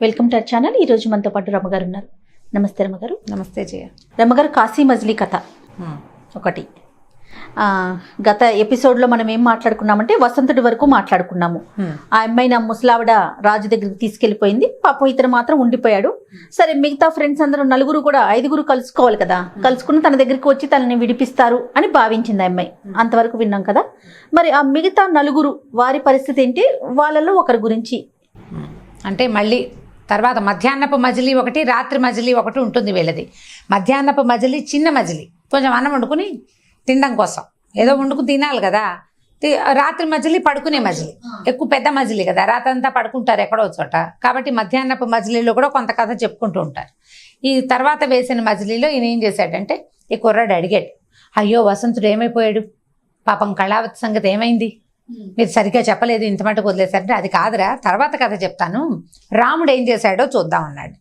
Welcome to our channel. ఈ రోజు మనతో పాటు రమ్మగారు ఉన్నారు. నమస్తే రమ్మగారు. నమస్తే జయ. రమ్మగారు, కాశీ మజిలీ కథ ఒకటి. గత ఎపిసోడ్లో మనం ఏం మాట్లాడుకున్నామంటే వసంతుడి వరకు మాట్లాడుకున్నాము. ఆ అమ్మాయిని ముసలావిడ రాజు దగ్గరికి తీసుకెళ్లిపోయింది. పాపం ఇతను మాత్రం ఉండిపోయాడు. సరే, మిగతా ఫ్రెండ్స్ అందరూ ఐదుగురు కలుసుకోవాలి కదా. కలుసుకుని తన దగ్గరికి వచ్చి తనని విడిపిస్తారు అని భావించింది ఆ అమ్మాయి. అంతవరకు విన్నాం కదా. మరి ఆ మిగతా నలుగురు వారి పరిస్థితి ఏంటి? వాళ్ళలో ఒకరి గురించి అంటే మళ్ళీ తర్వాత మధ్యాహ్నపు మజిలీ ఒకటి, రాత్రి మజిలీ ఒకటి ఉంటుంది వీళ్ళది. మధ్యాహ్నపు మజిలీ చిన్న మజిలీ, కొంచెం అన్నం వండుకుని తినడం కోసం ఏదో వండుకుని తినాలి కదా. రాత్రి మజిలీ పడుకునే మజిలీ, ఎక్కువ పెద్ద మజిలీ కదా, రాత్రి అంతా పడుకుంటారు ఎక్కడో చోట. కాబట్టి మధ్యాహ్నపు మజిలీలో కూడా కొంత కథ చెప్పుకుంటూ ఉంటారు. ఈ తర్వాత వేసిన మజిలీలో ఈయన ఏం చేశాడంటే, ఈ కుర్రాడు అడిగాడు, అయ్యో వసంతుడు ఏమైపోయాడు, పాపం కళావతి సంగతి ఏమైంది, మీరు సరిగ్గా చెప్పలేదు, ఇంత మటుకు వదిలేశారంటే, అది కాదురా తర్వాత కథ చెప్తాను, రాముడు ఏం చేశాడో చూద్దాం అన్నాడు.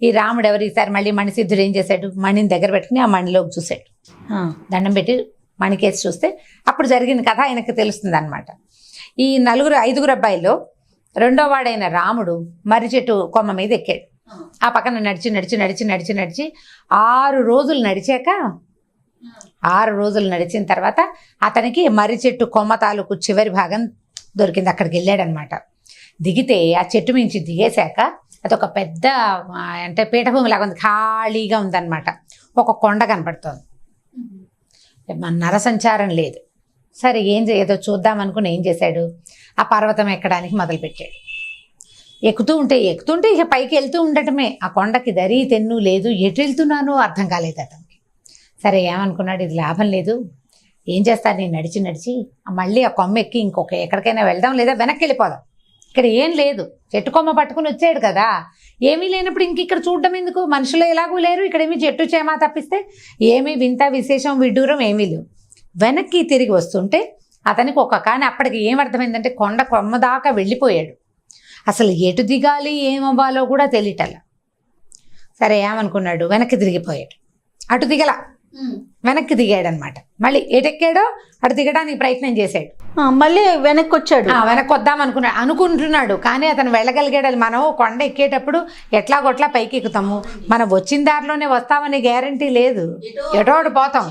ఈ రాముడు ఎవరు, ఈసారి మళ్ళీ మణిసిద్ధుడు ఏం చేశాడు, మణిని దగ్గర పెట్టుకుని ఆ మణిలోకి చూశాడు. దండం పెట్టి మణికేసి చూస్తే అప్పుడు జరిగిన కథ ఆయనకు తెలుస్తుంది అనమాట. ఈ ఐదుగురు అబ్బాయిలో రెండో వాడైన రాముడు మర్రి చెట్టు కొమ్మ మీద ఎక్కాడు. ఆ పక్కన నడిచి 6 రోజులు నడిచాక, 6 రోజులు నడిచిన తర్వాత అతనికి మర్రి చెట్టు కొమ్మ తాలూకు చివరి భాగం దొరికింది. అక్కడికి వెళ్ళాడనమాట. దిగితే ఆ చెట్టు మించి దిగేశాక అదొక పెద్ద అంటే పీఠభూమి లాగా ఉంది, ఖాళీగా ఉందన్నమాట. ఒక కొండ కనపడుతోంది, నరసంచారం లేదు. సరే ఏదో చూద్దాం అనుకుని ఏం చేశాడు, ఆ పర్వతం ఎక్కడానికి మొదలుపెట్టాడు. ఎక్కుతూ ఉంటే ఇక పైకి వెళ్తూ ఉండటమే. ఆ కొండకి దరి తెన్ను లేదు, ఎటు వెళ్తున్నానో అర్థం కాలేదు అతనికి. సరే ఏమనుకున్నాడు, ఇది లాభం లేదు, ఏం చేస్తాను, నేను నడిచి మళ్ళీ ఆ కొమ్మ ఎక్కి ఎక్కడికైనా వెళ్దాం, లేదా వెనక్కి వెళ్ళిపోదాం, ఇక్కడ ఏం లేదు, చెట్టు కొమ్మ పట్టుకుని వచ్చాడు కదా, ఏమీ లేనప్పుడు ఇక్కడ చూడడం ఎందుకు, మనుషులు ఎలాగూ లేరు, ఇక్కడేమీ చెట్టు చేమా తప్పిస్తే ఏమీ వింత విశేషం విడ్డూరం ఏమీ లేవు. వెనక్కి తిరిగి వస్తుంటే అతనికి కానీ అప్పటికి ఏమర్థమైందంటే, కొండ కొమ్మ దాకా వెళ్ళిపోయాడు, అసలు ఎటు దిగాలి ఏమవ్వాలో కూడా తెలియటల. సరే ఏమనుకున్నాడు, వెనక్కి తిరిగిపోయాడు. అటు దిగల, వెనక్కి దిగాడనమాట. మళ్ళీ ఎటెక్కాడో అటు దిగడానికి ప్రయత్నం చేశాడు. మళ్ళీ వెనక్కి వచ్చాడు. వెనక్కి వద్దాం అనుకుంటున్నాడు, కానీ అతను వెళ్ళగలిగాడు. మనం కొండ ఎక్కేటప్పుడు ఎట్లాగొట్లా పైకి ఎక్కుతాము, మనం వచ్చిన దారిలోనే వస్తామనే గ్యారంటీ లేదు, ఎటోడు పోతాం.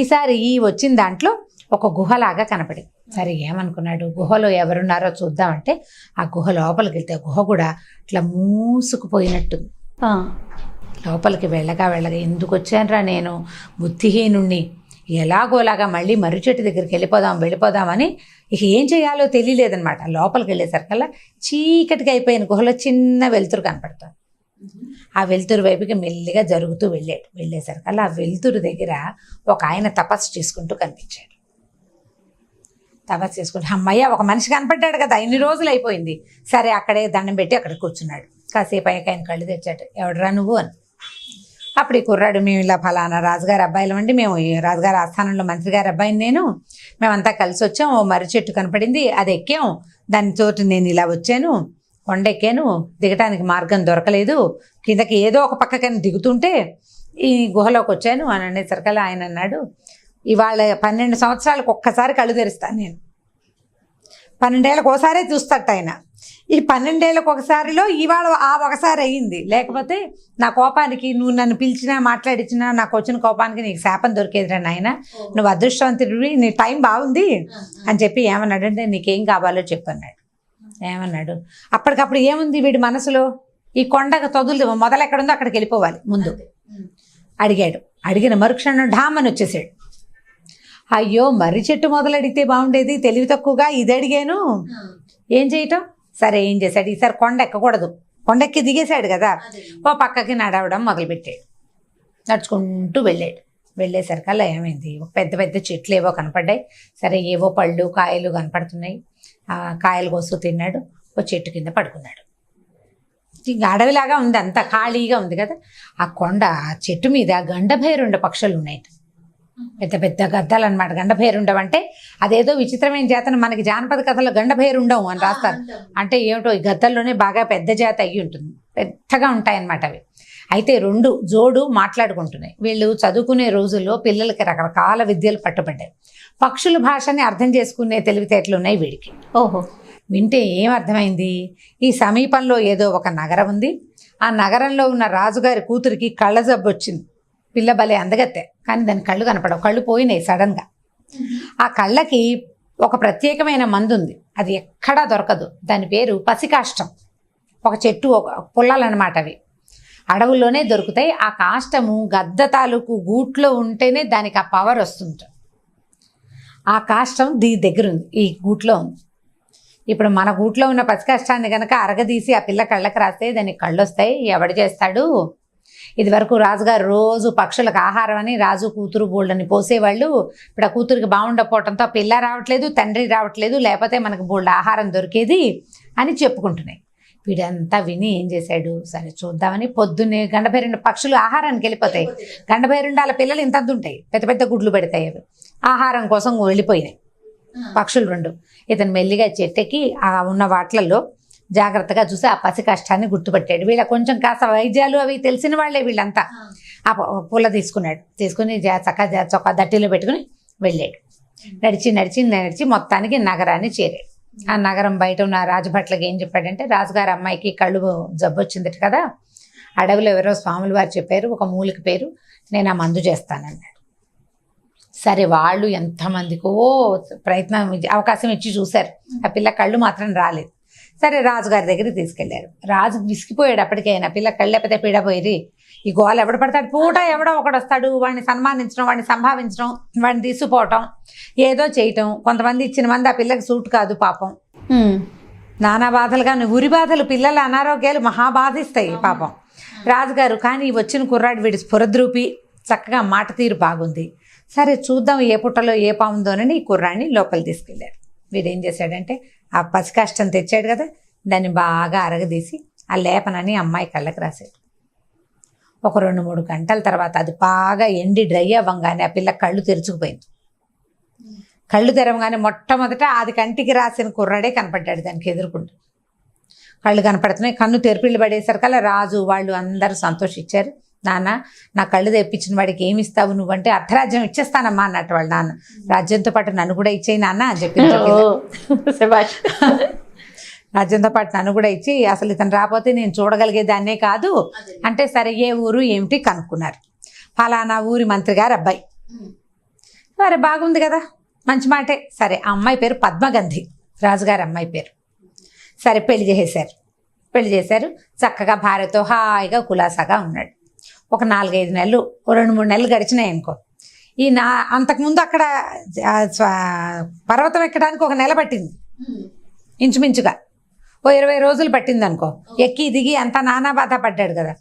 ఈసారి వచ్చిన దాంట్లో ఒక గుహలాగా కనపడింది. సరే ఏమనుకున్నాడు, గుహలో ఎవరున్నారో చూద్దామంటే ఆ గుహ లోపలికి వెళ్తే గుహ కూడా ఇట్లా మూసుకుపోయినట్టుంది. లోపలికి వెళ్ళగా ఎందుకు వచ్చానరా నేను, బుద్ధిహీనుణ్ణి, ఎలాగోలాగా మళ్ళీ మర్రి చెట్టు దగ్గరికి వెళ్ళిపోదామని ఇక ఏం చేయాలో తెలియలేదనమాట. లోపలికి వెళ్ళేసరికల్లా చీకటికి అయిపోయిన గుహలో చిన్న వెలుతురు కనపడుతుంది. ఆ వెలుతురు వైపుకి మెల్లిగా జరుగుతూ వెళ్ళేసరికల్లా ఆ వెలుతురు దగ్గర ఒక ఆయన తపస్సు చేసుకుంటూ కనిపించాడు. తపస్సు చేసుకుంటూ అమ్మయ్య ఒక మనిషి కనపడ్డాడు కదా, ఇన్ని రోజులు అయిపోయింది. సరే అక్కడే దండం పెట్టి అక్కడ కూర్చున్నాడు. కాసేపు అయ్యాక ఆయన కళ్ళు తెచ్చాడు. ఎవడరా నువ్వు అని. అప్పుడు ఈ కుర్రాడు, మేము ఇలా ఫలానా రాజుగారి అబ్బాయిలం అండి, మేము రాజుగారి ఆస్థానంలో మంత్రి గారి అబ్బాయిని మేమంతా కలిసి వచ్చాం, ఓ మర్రి చెట్టు కనపడింది, అది ఎక్కాం, దానితోటి నేను ఇలా వచ్చాను, కొండ ఎక్కాను, దిగటానికి మార్గం దొరకలేదు, కిందకి ఏదో ఒక పక్కకని దిగుతుంటే ఈ గుహలోకి వచ్చాను అని అనేసరికల్లా ఆయన అన్నాడు, ఇవాళ 12 సంవత్సరాలకు ఒక్కసారి కళ్ళు తెరుస్తాను నేను, 12 ఏళ్ళకి ఒకసారే చూస్తట ఆయన. ఈ 12 ఏళ్ళకి ఒకసారిలో ఇవాళ ఒకసారి అయ్యింది, లేకపోతే నా కోపానికి నువ్వు నన్ను పిలిచినా మాట్లాడించినా నాకు వచ్చిన కోపానికి నీకు శాపం దొరికేదిరా నాయన, నువ్వు అదృష్టవంతుడివి, నీ టైం బాగుంది అని చెప్పి ఏమన్నాడు అంటే, నీకేం కావాలో చెప్పన్నాడు. ఏమన్నాడు, అప్పటికప్పుడు ఏముంది వీడి మనసులో, ఈ కొండ మొదలు ఎక్కడుందో అక్కడికి వెళ్ళిపోవాలి ముందు అడిగాడు. అడిగిన మరుక్షణం ఢామని వచ్చేసాడు. అయ్యో మర్రి చెట్టు మొదలు అడిగితే బాగుండేది, తెలివి తక్కువగా ఇది అడిగాను, ఏం చేయటం. సరే ఏం చేశాడు, ఈసారి కొండ ఎక్కకూడదు, కొండెక్కి దిగేశాడు కదా, ఓ పక్కకి నడవడం మొదలుపెట్టాడు. నడుచుకుంటూ వెళ్ళేసరికల్లా ఏమైంది, పెద్ద పెద్ద చెట్లు ఏవో కనపడ్డాయి. సరే ఏవో పళ్ళు కాయలు కనపడుతున్నాయి. ఆ కాయలు కోస్తూ తిన్నాడు. ఓ చెట్టు కింద పడుకున్నాడు. ఇంకా అడవిలాగా ఉంది, అంతా ఖాళీగా ఉంది కదా. ఆ చెట్టు మీద గండభేరుండ పక్షులు ఉన్నాయి, పెద్ద పెద్ద గద్దలు అనమాట. గండభేరుండం అంటే అదేదో విచిత్రమైన జాతను మనకి జానపద కథలో గండభేరుండం అని రాస్తారు. అంటే ఏమిటో ఈ గద్దల్లోనే బాగా పెద్ద జాతి అయ్యి ఉంటుంది, పెద్దగా ఉంటాయన్నమాట అవి. అయితే 2 జోడు మాట్లాడుకుంటున్నాయి. వీళ్ళు చదువుకునే రోజుల్లో పిల్లలకి రకరకాల విద్యలు పట్టుబడ్డాయి. పక్షుల భాషని అర్థం చేసుకునే తెలివితేటలు ఉన్నాయి వీడికి. ఓహో. వింటే ఏం అర్థమైంది, ఈ సమీపంలో ఏదో ఒక నగరం ఉంది, ఆ నగరంలో ఉన్న రాజుగారి కూతురికి కళ్ళ జబ్బు వచ్చింది. పిల్ల భలే అందగత్తె, కానీ దాని కళ్ళు కనపడవు, కళ్ళు పోయినాయి సడన్గా. ఆ కళ్ళకి ఒక ప్రత్యేకమైన మందు ఉంది, అది ఎక్కడా దొరకదు. దాని పేరు పసికాష్టం. ఒక చెట్టు, ఒక పుల్లలన్నమాట. అవి అడవుల్లోనే దొరుకుతాయి. ఆ కాష్టము గద్ద తాలూకు గూట్లో ఉంటేనే దానికి ఆ పవర్ వస్తుంది. ఆ కాష్టం దీని దగ్గర ఉంది, ఈ గూట్లో ఉంది. ఇప్పుడు మన గూట్లో ఉన్న పసికాష్టాన్ని కనుక అరగదీసి ఆ పిల్ల కళ్ళకి రాస్తే దానికి కళ్ళు వస్తాయి. ఎవడు చేస్తాడు? ఇది వరకు రాజుగారు రోజు పక్షులకు ఆహారం అని రాజు కూతురు బోల్డని పోసేవాళ్ళు. ఇప్పుడు ఆ కూతురికి బాగుండకపోవడంతో పిల్ల రావట్లేదు, తండ్రి రావట్లేదు, లేకపోతే మనకు బోల్డ్ ఆహారం దొరికేది అని చెప్పుకుంటున్నాయి. వీడంతా విని ఏం చేశాడు, సరే చూద్దామని పొద్దున్నే గండభైరుండ పక్షులు ఆహారానికి వెళ్ళిపోతాయి. గండభైరుండాల పిల్లలు ఇంతంత ఉంటాయి, పెద్ద పెద్ద గుడ్లు పెడతాయి. అవి ఆహారం కోసం వెళ్ళిపోయినాయి పక్షులు రెండు. ఇతను మెల్లిగా చెట్టెక్కి ఆ ఉన్న వాటిలలో జాగ్రత్తగా చూసి ఆ పసి కష్టాన్ని గుర్తుపట్టాడు. వీళ్ళ కొంచెం కాస్త వైద్యాలు అవి తెలిసిన వాళ్ళే వీళ్ళంతా. ఆ పుల్ల తీసుకున్నాడు, తీసుకుని చొక్క దట్టిలో పెట్టుకుని వెళ్ళాడు. నడిచి నడిచి నడిచి మొత్తానికి నగరాన్ని చేరాడు. ఆ నగరం బయట ఉన్న రాజభట్లకి ఏం చెప్పాడంటే, రాజుగారి అమ్మాయికి కళ్ళు జబ్బు వచ్చిందట కదా, అడవిలో ఎవరో స్వాములు వారు చెప్పారు, ఒక మూలిక పేరు, నేను ఆ మందు చేస్తానన్నాడు. సరే వాళ్ళు ఎంతమందికో ప్రయత్నం అవకాశం ఇచ్చి చూశారు, ఆ పిల్ల కళ్ళు మాత్రం రాలేదు. సరే రాజుగారి దగ్గరికి తీసుకెళ్లారు. రాజు విసిగిపోయాడు అప్పటికైనా, పిల్ల కళ్ళు లేకపోతే పీడపోయి ఈ గోలు ఎవడు పడతాడు, పూట ఎవడో ఒకడు వస్తాడు, వాడిని సన్మానించడం, వాడిని సంభావించడం, వాడిని తీసుకుపోవటం, ఏదో చేయటం. కొంతమంది ఇచ్చిన మంది ఆ పిల్లకి సూట్ కాదు పాపం. నానా బాధలుగా ఉరి బాధలు, పిల్లల అనారోగ్యాలు మహాబాధిస్తాయి పాపం. రాజుగారు కానీ వచ్చిన కుర్రాడు వీడి స్ఫురద్రూపి, చక్కగా మాట తీరు బాగుంది, సరే చూద్దాం ఏ పుట్టలో ఏ పాముందోనని ఈ కుర్రాడిని లోపలి తీసుకెళ్ళారు. వీడేం చేశాడంటే ఆ పసికాష్టం తెచ్చాడు కదా, దాన్ని బాగా అరగదీసి ఆ లేపనని అమ్మాయి కళ్ళకి రాశాడు. ఒక 2-3 గంటల తర్వాత అది బాగా ఎండి డ్రై అవ్వగానే ఆ పిల్ల కళ్ళు తెరుచుకుపోయింది. కళ్ళు తెరవగానే మొట్టమొదట అది కంటికి రాసిన కుర్రాడే కనపడ్డాడు దానికి ఎదురుకుంటూ. కళ్ళు కనపడుతున్నాయి, కన్ను తెరిపిళ్ళు పడేసరికల్లా రాజు వాళ్ళు అందరూ సంతోషించారు. నాన్న, నా కళ్ళు తెప్పించిన వాడికి ఏమి ఇస్తావు నువ్వంటే, అర్ధరాజ్యం ఇచ్చేస్తానమ్మా అన్నట్టు వాళ్ళ నాన్న. రాజ్యంతో పాటు నన్ను కూడా ఇచ్చేయి నాన్న అని చెప్పి, రాజ్యంతో పాటు నన్ను కూడా ఇచ్చి, అసలు ఇతను రాకపోతే నేను చూడగలిగేదాన్నే కాదు అంటే, సరే ఏ ఊరు ఏమిటి కనుక్కున్నారు. ఫలానా ఊరి మంత్రి గారు అబ్బాయి. సరే బాగుంది కదా, మంచి మాటే. సరే ఆ అమ్మాయి పేరు పద్మగంధి, రాజుగారి అమ్మాయి పేరు. సరే పెళ్లి చేశారు. చక్కగా భార్యతో హాయిగా కులాసాగా ఉన్నాడు. ఒక 4-5 నెలలు, 2-3 నెలలు గడిచినాయి అనుకో. అంతకుముందు అక్కడ పర్వతం ఎక్కడానికి 1 నెల పట్టింది ఇంచుమించుగా, ఓ 20 రోజులు పట్టింది అనుకో. ఎక్కి దిగి అంతా నానా బాధ పడ్డాడు కదా.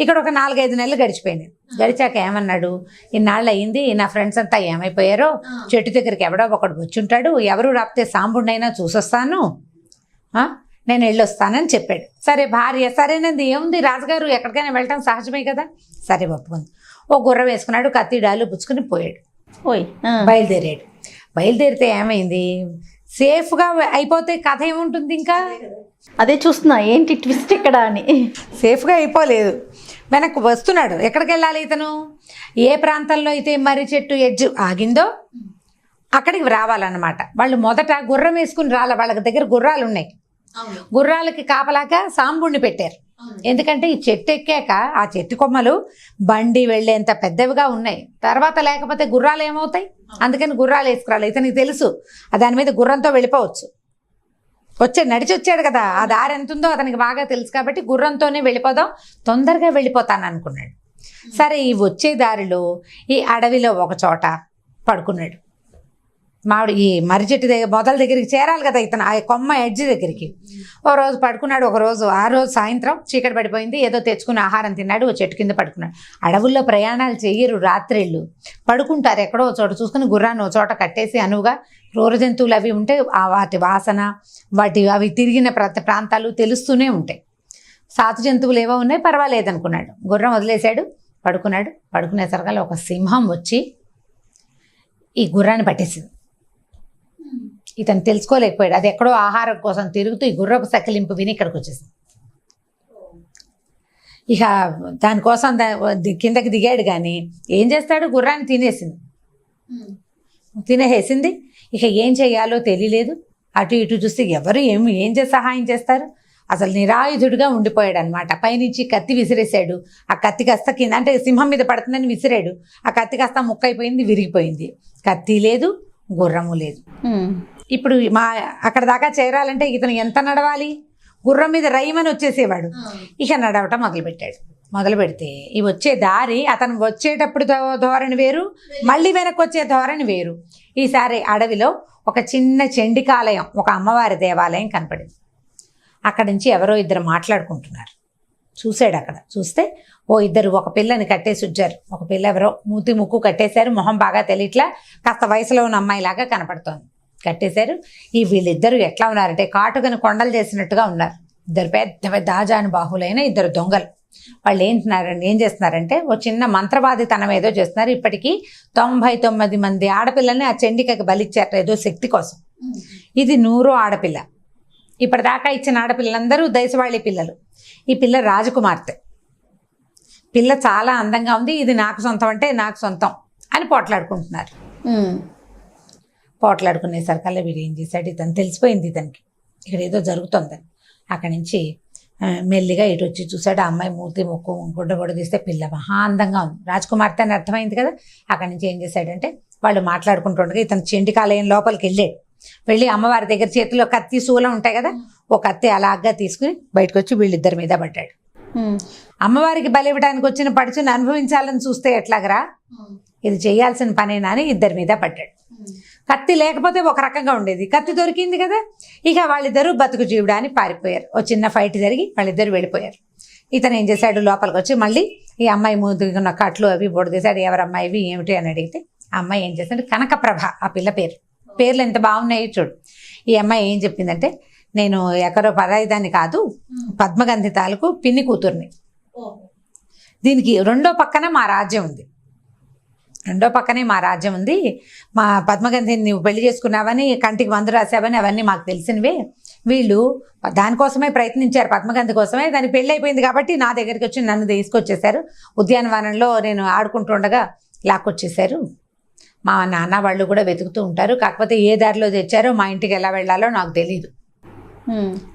ఇక్కడ ఒక 4-5 నెలలు గడిచిపోయినాయి. గడిచాక ఏమన్నాడు, ఇన్నాళ్ళు అయింది, నా ఫ్రెండ్స్ అంతా ఏమైపోయారో, చెట్టు దగ్గరికి ఎవడో ఒకడు వచ్చుంటాడు, ఎవరు రాపితే సాంబుడినైనా చూసొస్తాను, నేను వెళ్ళొస్తానని చెప్పాడు. సరే భార్య సరేనంది, ఏముంది రాజుగారు ఎక్కడికైనా వెళ్ళటం సహజమే కదా, సరే ఒప్పుకుంది. ఓ గుర్రం వేసుకున్నాడు, కత్తి డాలు పుచ్చుకుని పోయాడు. బయలుదేరితే ఏమైంది, సేఫ్గా అయిపోతే కథ ఏముంటుంది ఇంకా. అదే చూస్తున్నా ఏంటి ట్విస్ట్ ఇక్కడ అని. సేఫ్గా అయిపోలేదు, వెనక్కి వస్తున్నాడు. ఎక్కడికి వెళ్ళాలి ఇతను, ఏ ప్రాంతంలో అయితే మర్రి చెట్టు ఎడ్జ్ ఆగిందో అక్కడికి రావాలన్నమాట. వాళ్ళు మొదట గుర్రం వేసుకుని వాళ్ళ దగ్గర గుర్రాలు ఉన్నాయి. గుర్రాలకి కాపలాగా సాంబుడిని పెట్టారు. ఎందుకంటే ఈ చెట్టు ఎక్కాక ఆ చెట్టు కొమ్మలు బండి వెళ్ళేంత పెద్దవిగా ఉన్నాయి, తర్వాత లేకపోతే గుర్రాలు ఏమవుతాయి, అందుకని గుర్రాలు వేసుకురాలి. ఇతనికి తెలుసు దాని మీద గుర్రంతో వెళ్ళిపోవచ్చు, నడిచి వచ్చాడు కదా, ఆ దారి ఎంత ఉందో అతనికి బాగా తెలుసు కాబట్టి గుర్రంతోనే వెళ్ళిపోదాం, తొందరగా వెళ్ళిపోతాను అనుకున్నాడు. సరే ఈ వచ్చే దారిలో ఈ అడవిలో ఒక చోట పడుకున్నాడు. ఈ మర్రి చెట్టు మొదల దగ్గరికి చేరాలి కదా ఇతను, ఆ కొమ్మ ఎడ్జి దగ్గరికి. ఓ రోజు పడుకున్నాడు. ఆ రోజు సాయంత్రం చీకటి పడిపోయింది, ఏదో తెచ్చుకుని ఆహారం తిన్నాడు, ఓ చెట్టు కింద పడుకున్నాడు. అడవుల్లో ప్రయాణాలు చెయ్యరు, రాత్రిళ్ళు పడుకుంటారు ఎక్కడో చోట చూసుకుని. గుర్రాన్ని ఓ చోట కట్టేసి అనువుగా క్రూర జంతువులు అవి ఉంటే వాటి వాసన, అవి తిరిగిన ప్రాంతాలు తెలుస్తూనే ఉంటాయి. సాతు జంతువులు ఏవో ఉన్నాయి, పర్వాలేదనుకున్నాడు. గుర్రం వదిలేశాడు, పడుకునేసరికల్లా ఒక సింహం వచ్చి ఈ గుర్రాన్ని పట్టేసింది. ఇతను తెలుసుకోలేకపోయాడు, అది ఎక్కడో ఆహారం కోసం తిరుగుతూ ఈ గుర్రపు సకిలింపు విని ఇక్కడికి వచ్చేసింది. ఇక దానికోసం కిందకి దిగాడు, కానీ ఏం చేస్తాడు, గుర్రాన్ని తినేసింది. ఇక ఏం చేయాలో తెలియలేదు. అటు ఇటు చూస్తే ఎవరు ఏం చేసి సహాయం చేస్తారు. అసలు నిరాయుధుడిగా ఉండిపోయాడు అనమాట. పైనుంచి కత్తి విసిరేశాడు. ఆ కత్తి కాస్త కింద అంటే సింహం మీద పడుతుందని విసిరాడు. ఆ కత్తి కాస్త ముక్కైపోయింది, విరిగిపోయింది. కత్తి లేదు, గుర్రము లేదు. ఇప్పుడు అక్కడ దాకా చేరాలంటే ఇతను ఎంత నడవాలి? గుర్రం మీద రైమని వచ్చేసేవాడు. ఇక నడవటం మొదలు పెడితే ఈ వచ్చే దారి, అతను వచ్చేటప్పుడు ధోరణి వేరు, మళ్ళీ వెనక్కి వచ్చే ధోరణి వేరు. ఈసారి అడవిలో ఒక చిన్న చండికాలయం, ఒక అమ్మవారి దేవాలయం కనపడింది. అక్కడి నుంచి ఎవరో ఇద్దరు మాట్లాడుకుంటున్నారు. చూశాడు. అక్కడ చూస్తే ఇద్దరు ఒక పిల్లని కట్టేసి వచ్చారు. ఒక పిల్ల ఎవరో మూతి ముక్కు కట్టేశారు. మొహం బాగా తెలియట్లా, కాస్త వయసులో ఉన్న అమ్మాయిలాగా కనపడుతోంది. కట్టేశారు. వీళ్ళిద్దరు ఎట్లా ఉన్నారంటే కాటుకని కొండలు చేసినట్టుగా ఉన్నారు. ఇద్దరు పెద్ద పెద్ద ఆజానుబాహులైన ఇద్దరు దొంగలు. వాళ్ళు ఏం చేస్తున్నారంటే ఓ చిన్న మంత్రవాదితనం ఏదో చేస్తున్నారు. ఇప్పటికీ 99 మంది ఆడపిల్లల్ని ఆ చండికకి బలిచ్చారు ఏదో శక్తి కోసం. ఇది 100వ ఆడపిల్ల. ఇప్పటిదాకా ఇచ్చిన ఆడపిల్లలందరూ దేశవాళీ పిల్లలు. ఈ పిల్ల రాజకుమార్తె. పిల్ల చాలా అందంగా ఉంది. ఇది నాకు సొంతం అంటే నాకు సొంతం అని పోట్లాడుకుంటున్నారు. పోట్లాడుకునేసరికల్లా వీడు ఏం చేశాడు, ఇతను తెలిసిపోయింది ఇతనికి ఇక్కడ ఏదో జరుగుతుందని. అక్కడి నుంచి మెల్లిగా ఇటు వచ్చి చూశాడు. ఆ అమ్మాయి మూతి ముక్కు గుడ్డ తీస్తే పిల్ల మహా అందంగా ఉంది, రాజకుమార్తె అని అర్థమైంది కదా. అక్కడి నుంచి ఏం చేశాడంటే వాళ్ళు మాట్లాడుకుంటుండగా ఇతను చండికాలయం లోపలికి వెళ్ళి అమ్మవారి దగ్గర చేతిలో కత్తి శూలం ఉంటాయి కదా, ఒక కత్తి అలాగా తీసుకుని బయటకు వచ్చి వీళ్ళిద్దరి మీద పడ్డాడు. అమ్మవారికి బలి ఇవ్వడానికి వచ్చిన పడుచుని అనుభవించాలని చూస్తే ఎట్లాగరా, ఇది చేయాల్సిన పనేనా అని ఇద్దరి మీద పడ్డాడు. కత్తి లేకపోతే ఒక రకంగా ఉండేది, కత్తి దొరికింది కదా. ఇక వాళ్ళిద్దరూ బతుకు జీవుడా అని పారిపోయారు. ఓ చిన్న ఫైట్ జరిగి వాళ్ళిద్దరు వెళ్ళిపోయారు. ఇతను ఏం చేశాడు, లోపలికి వచ్చి మళ్ళీ ఈ అమ్మాయి ముందున్న కట్లు అవి బొడదేశాడు. ఎవరమ్మాయి ఇవి ఏమిటి అని అడిగితే ఆ అమ్మాయి ఏం చేశాడు, కనకప్రభ ఆ పిల్ల పేర్లు ఎంత బాగున్నాయి చూడు. ఈ అమ్మాయి ఏం చెప్పిందంటే, నేను ఎక్కడో పరాయిదాన్ని కాదు, పద్మగంధి తాలూకు పిన్ని కూతుర్ని. దీనికి రెండో పక్కనే మా రాజ్యం ఉంది. మా పద్మగంధిని నువ్వు పెళ్లి చేసుకున్నావని, కంటికి మందు రాసావని అవన్నీ మాకు తెలిసినవే. వీళ్ళు దానికోసమే ప్రయత్నించారు, పద్మగంధి కోసమే. దానికి పెళ్ళి అయిపోయింది కాబట్టి నా దగ్గరికి వచ్చి నన్ను తీసుకొచ్చేసారు. ఉద్యానవనంలో నేను ఆడుకుంటుండగా లాక్కొచ్చేసారు. మా నాన్న వాళ్ళు కూడా వెతుకుతూ ఉంటారు, కాకపోతే ఏ దారిలో తెచ్చారో మా ఇంటికి ఎలా వెళ్ళాలో నాకు తెలీదు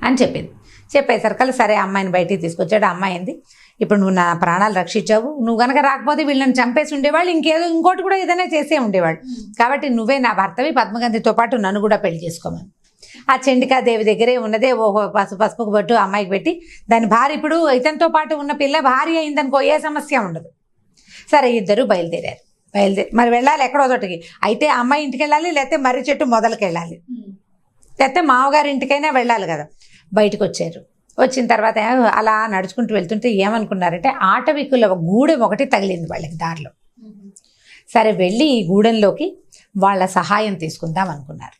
అని చెప్పింది. చెప్పేసరికల్లా సరే అమ్మాయిని బయటికి తీసుకొచ్చాడు. అమ్మాయి ఏంది, ఇప్పుడు నువ్వు నా ప్రాణాలు రక్షించావు, నువ్వు కనుక రాకపోతే వీళ్ళని చంపేసి ఉండేవాళ్ళు, ఇంకోటి కూడా ఏదైనా చేసే ఉండేవాళ్ళు. కాబట్టి నువ్వే నా భర్తవి, పద్మగంధితో పాటు నన్ను కూడా పెళ్లి చేసుకోమని. ఆ చండికాదేవి దగ్గరే ఉన్నదే పసుపుకు పట్టు అమ్మాయికి పెట్టి, దాని భార్య ఇప్పుడు ఇతనితో పాటు ఉన్న పిల్ల భార్య అయిందనుకో ఏ సమస్య ఉండదు. సరే ఇద్దరు బయలుదేరారు. మరి వెళ్ళాలి ఎక్కడో చోటికి. అయితే అమ్మాయి ఇంటికి వెళ్ళాలి, లేకపోతే మర్రి చెట్టు మొదలకి వెళ్ళాలి, లేకపోతే మామగారి ఇంటికైనా వెళ్ళాలి కదా. బయటకు వచ్చారు. వచ్చిన తర్వాత అలా నడుచుకుంటూ వెళ్తుంటే ఏమనుకున్నారంటే, ఆటవికుల గూడెం ఒకటి తగిలింది వాళ్ళకి దారిలో. సరే వెళ్ళి ఈ గూడెంలోకి వాళ్ళ సహాయం తీసుకుందాం అనుకున్నారు.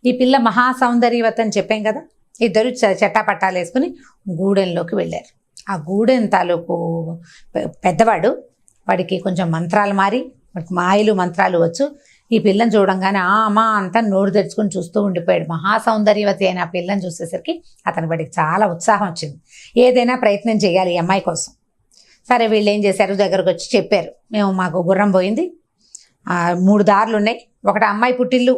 ఈ పిల్ల మహాసౌందర్యవతి అని చెప్పాం కదా. ఇద్దరు చట్టాపట్టాలు వేసుకుని గూడెంలోకి వెళ్ళారు. ఆ గూడెం తాలూకు పెద్దవాడు, వాడికి కొంచెం మంత్రాలు వాడికి మాయలు మంత్రాలు వచ్చు. ఈ పిల్లని చూడంగానే అమ్మా అంతా నోరు తెరుచుకుని చూస్తూ ఉండిపోయాడు. మహాసౌందర్యవతి అయిన ఆ పిల్లని చూసేసరికి వాడికి చాలా ఉత్సాహం వచ్చింది. ఏదైనా ప్రయత్నం చేయాలి ఈ అమ్మాయి కోసం. సరే వీళ్ళు ఏం చేశారు, దగ్గరకు వచ్చి చెప్పారు, మాకు గుర్రం పోయింది, 3 దారులు ఉన్నాయి. ఒకటి అమ్మాయి పుట్టిల్లు,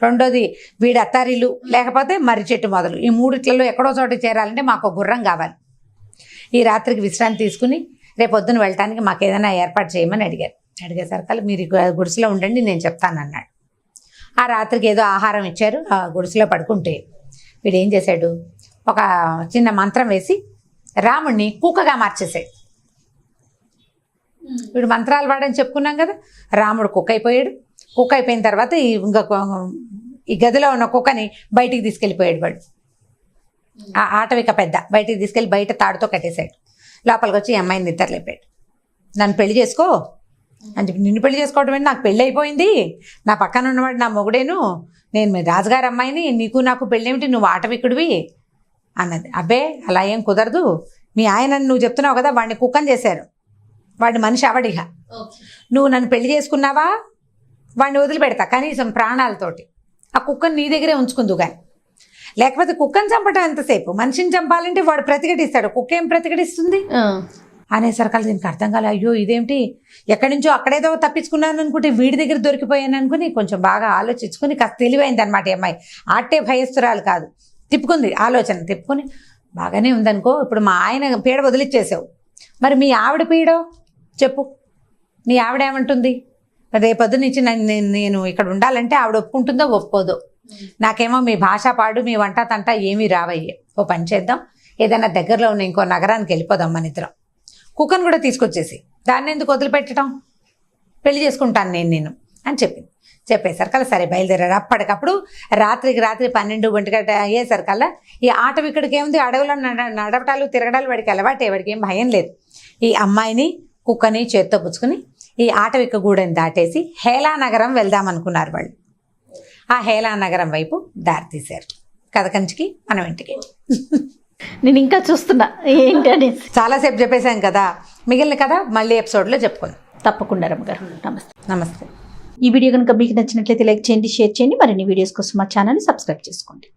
రెండోది వీడి అత్తారిల్లు, లేకపోతే మర్రి చెట్టు మొదలు. ఈ 3 ఎక్కడో చోట చేరాలంటే మాకు గుర్రం కావాలి. ఈ రాత్రికి విశ్రాంతి తీసుకుని రేపొద్దున వెళ్ళటానికి మాకు ఏదైనా ఏర్పాటు చేయమని అడిగేసరికల్లా మీరు గుడిసెలో ఉండండి, నేను చెప్తానన్నాడు. ఆ రాత్రికి ఏదో ఆహారం ఇచ్చారు. ఆ గుడిసెలో పడుకుంటే వీడు ఏం చేశాడు, ఒక చిన్న మంత్రం వేసి రాముడిని కుక్కగా మార్చేసాడు. వీడు మంత్రాలు వాడని చెప్పుకున్నాం కదా. రాముడు కుక్క అయిపోయాడు. కుక్క అయిపోయిన తర్వాత ఈ గదిలో ఉన్న కుక్కని బయటికి తీసుకెళ్ళిపోయాడు వాడు. ఆ ఆటవిక పెద్ద బయటికి తీసుకెళ్ళి బయట తాడుతో కట్టేశాడు. లోపలికి వచ్చి ఈ అమ్మాయిని నిద్రలేపాడు. నన్ను పెళ్లి చేసుకో అని చెప్పి, నిన్ను పెళ్లి చేసుకోవడం ఏంటి, నాకు పెళ్ళి అయిపోయింది, నా పక్కన ఉన్నవాడు నా మొగుడేను, నేను మీ రాజుగారి అమ్మాయిని, నీకు నాకు పెళ్ళేమిటి, నువ్వు ఆటవికుడివి అన్నది. అబ్బే అలా ఏం కుదరదు, మీ ఆయన నువ్వు చెప్తున్నావు కదా, వాడిని కుక్కని చేశారు, వాడిని మనిషి అవడిగా, నువ్వు నన్ను పెళ్లి చేసుకున్నావా వాడిని వదిలిపెడతా కనీసం ప్రాణాలతోటి, ఆ కుక్కని నీ దగ్గరే ఉంచుకుందు కానీ, లేకపోతే కుక్కని చంపటం ఎంతసేపు, మనిషిని చంపాలంటే వాడు ప్రతిఘటిస్తాడు, కుక్క ఏం ప్రతిఘటిస్తుంది. అనేసరికి దీనికి అర్థం కాలే. అయ్యో ఇదేంటి, ఎక్కడి నుంచో అక్కడేదో తప్పించుకున్నాను అనుకుంటే వీడి దగ్గర దొరికిపోయాను అనుకుని కొంచెం బాగా ఆలోచించుకుని కాస్త తెలివైంది అనమాట ఈ అమ్మాయి. ఆటే భయస్తురాలు కాదు. తిప్పుకుంది ఆలోచన, తిప్పుకొని బాగానే ఉందనుకో, ఇప్పుడు మా ఆయన పీడ వదిలిచ్చేసావు, మరి మీ ఆవిడ పీడో చెప్పు, మీ ఆవిడ ఏమంటుంది? రేపొద్దు నుంచి నేను ఇక్కడ ఉండాలంటే ఆవిడ ఒప్పుకుంటుందో ఒప్పుకోదో. నాకేమో మీ భాషా పాడు మీ వంట తంట ఏమీ రావయ్యే. ఓ పని చేద్దాం, ఏదైనా దగ్గరలో ఉన్న ఇంకో నగరానికి వెళ్ళిపోదాం మన ఇద్దరం. కుక్కను కూడా తీసుకొచ్చేసి దాన్ని ఎందుకు వదిలిపెట్టడం, పెళ్లి చేసుకుంటాను నేను అని చెప్పింది. చెప్పేసరికల్లా సరే బయలుదేరారు. అప్పటికప్పుడు రాత్రికి రాత్రి 12 గంటల అయ్యేసరికల్లా ఈ ఆటో ఇక్కడికి ఏముంది, అడవిలో నడవటాలు తిరగడాలు వాడికి అలవాటే, వాడికి ఏం భయం లేదు. ఈ అమ్మాయిని కుక్కని చేత్తో పుచ్చుకుని ఈ ఆటవిక గూడెని దాటేసి హేలానగరం వెళ్దామనుకున్నారు వాళ్ళు. ఆ హేలానగరం వైపు దారి తీశారు. కథ కంచికి మనం ఇంటికి. నేను ఇంకా చూస్తున్నా ఏంటి అనేసి. చాలాసేపు చెప్పేశాం కదా, మిగిలిన కథ మళ్ళీ ఎపిసోడ్లో చెప్పుకుందాం. తప్పకుండా రమ్మగారు. నమస్తే. నమస్తే. ఈ వీడియో కనుక మీకు నచ్చినట్లయితే లైక్ చేయండి, షేర్ చేయండి. మరిన్ని వీడియోస్ కోసం మా ఛానల్ని సబ్స్క్రైబ్ చేసుకోండి.